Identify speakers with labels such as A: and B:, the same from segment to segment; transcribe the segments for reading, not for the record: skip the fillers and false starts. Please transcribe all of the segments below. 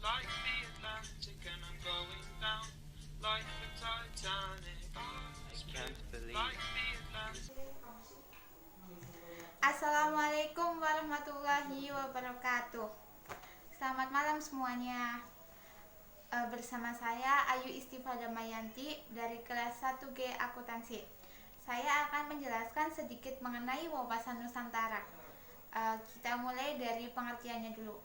A: like the Atlantic and I'm going down like the Titanic. I can't believe like the Atlantic.
B: Assalamualaikum warahmatullahi wabarakatuh. Selamat malam semuanya. Bersama saya Ayu Istifada Mayanti dari kelas 1G Akuntansi. Saya akan menjelaskan sedikit mengenai wawasan Nusantara. Kita mulai dari pengertiannya dulu.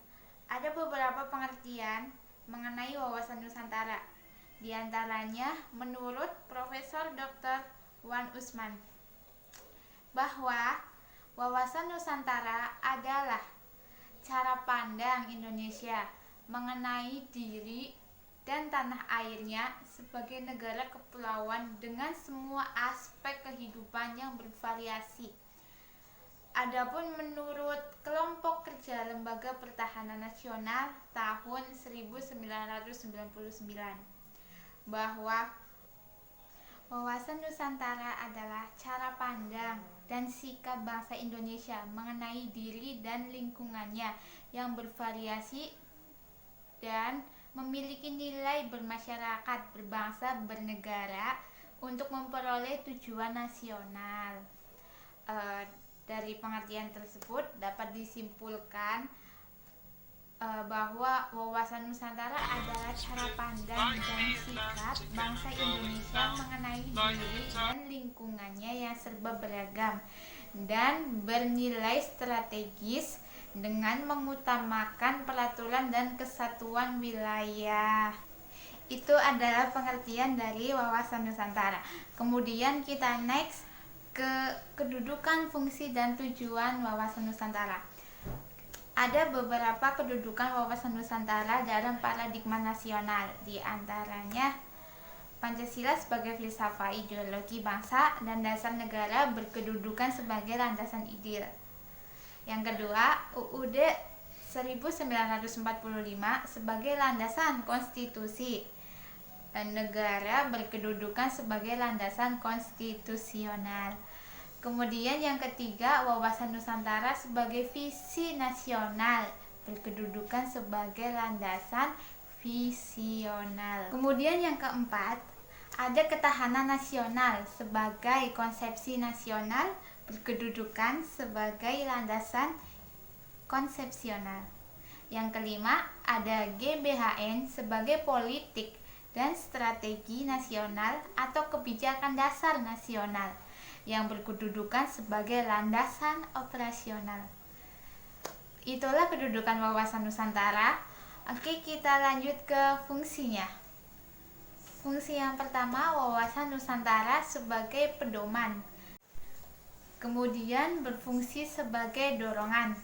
B: Ada beberapa pengertian mengenai wawasan Nusantara. Di antaranya menurut Profesor Dr. Wan Usman bahwa wawasan Nusantara adalah cara pandang Indonesia mengenai diri dan tanah airnya sebagai negara kepulauan dengan semua aspek kehidupan yang bervariasi. Adapun menurut Kelompok Kerja Lembaga Pertahanan Nasional tahun 1999 bahwa wawasan Nusantara adalah cara pandang dan sikap bangsa Indonesia mengenai diri dan lingkungannya yang bervariasi dan memiliki nilai bermasyarakat, berbangsa, bernegara untuk memperoleh tujuan nasional. Dari pengertian tersebut dapat disimpulkan bahwa wawasan Nusantara adalah cara pandang dan sikap bangsa Indonesia mengenai diri dan lingkungannya yang serba beragam dan bernilai strategis dengan mengutamakan peraturan dan kesatuan wilayah. Itu adalah pengertian dari wawasan Nusantara. Kemudian kita next ke kedudukan, fungsi, dan tujuan wawasan Nusantara. Ada beberapa kedudukan wawasan Nusantara dalam paradigma nasional, di antaranya Pancasila sebagai filsafat ideologi bangsa dan dasar negara berkedudukan sebagai landasan ideal. Yang kedua, UUD 1945 sebagai landasan konstitusi dan negara berkedudukan sebagai landasan konstitusional. Kemudian yang ketiga, wawasan Nusantara sebagai visi nasional berkedudukan sebagai landasan visional. Kemudian yang keempat, ada ketahanan nasional sebagai konsepsi nasional berkedudukan sebagai landasan konsepsional. Yang kelima, ada GBHN sebagai politik dan strategi nasional atau kebijakan dasar nasional yang berkedudukan sebagai landasan operasional. Itulah kedudukan wawasan Nusantara. Oke, kita lanjut ke fungsinya. Fungsi yang pertama, wawasan Nusantara sebagai pedoman. Kemudian berfungsi sebagai dorongan,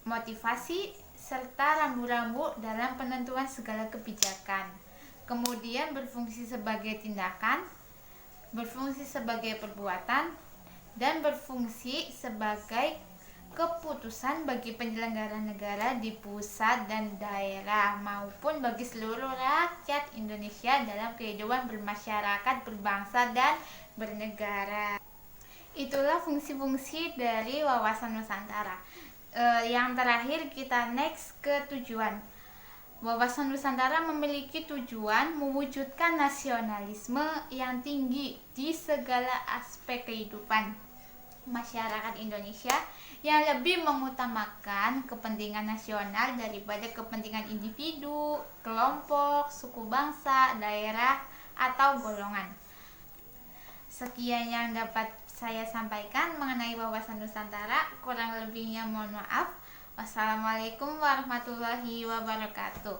B: motivasi, serta rambu-rambu dalam penentuan segala kebijakan. Kemudian berfungsi sebagai tindakan, berfungsi sebagai perbuatan, dan berfungsi sebagai keputusan bagi penyelenggara negara di pusat dan daerah maupun bagi seluruh rakyat Indonesia dalam kehidupan bermasyarakat, berbangsa, dan bernegara. Itulah fungsi-fungsi dari wawasan Nusantara. Yang terakhir kita next ke tujuan. Wawasan Nusantara memiliki tujuan mewujudkan nasionalisme yang tinggi di segala aspek kehidupan masyarakat Indonesia yang lebih mengutamakan kepentingan nasional daripada kepentingan individu, kelompok, suku bangsa, daerah, atau golongan. Sekian yang dapat saya sampaikan mengenai wawasan Nusantara. Kurang lebihnya mohon maaf. Wassalamualaikum warahmatullahi wabarakatuh.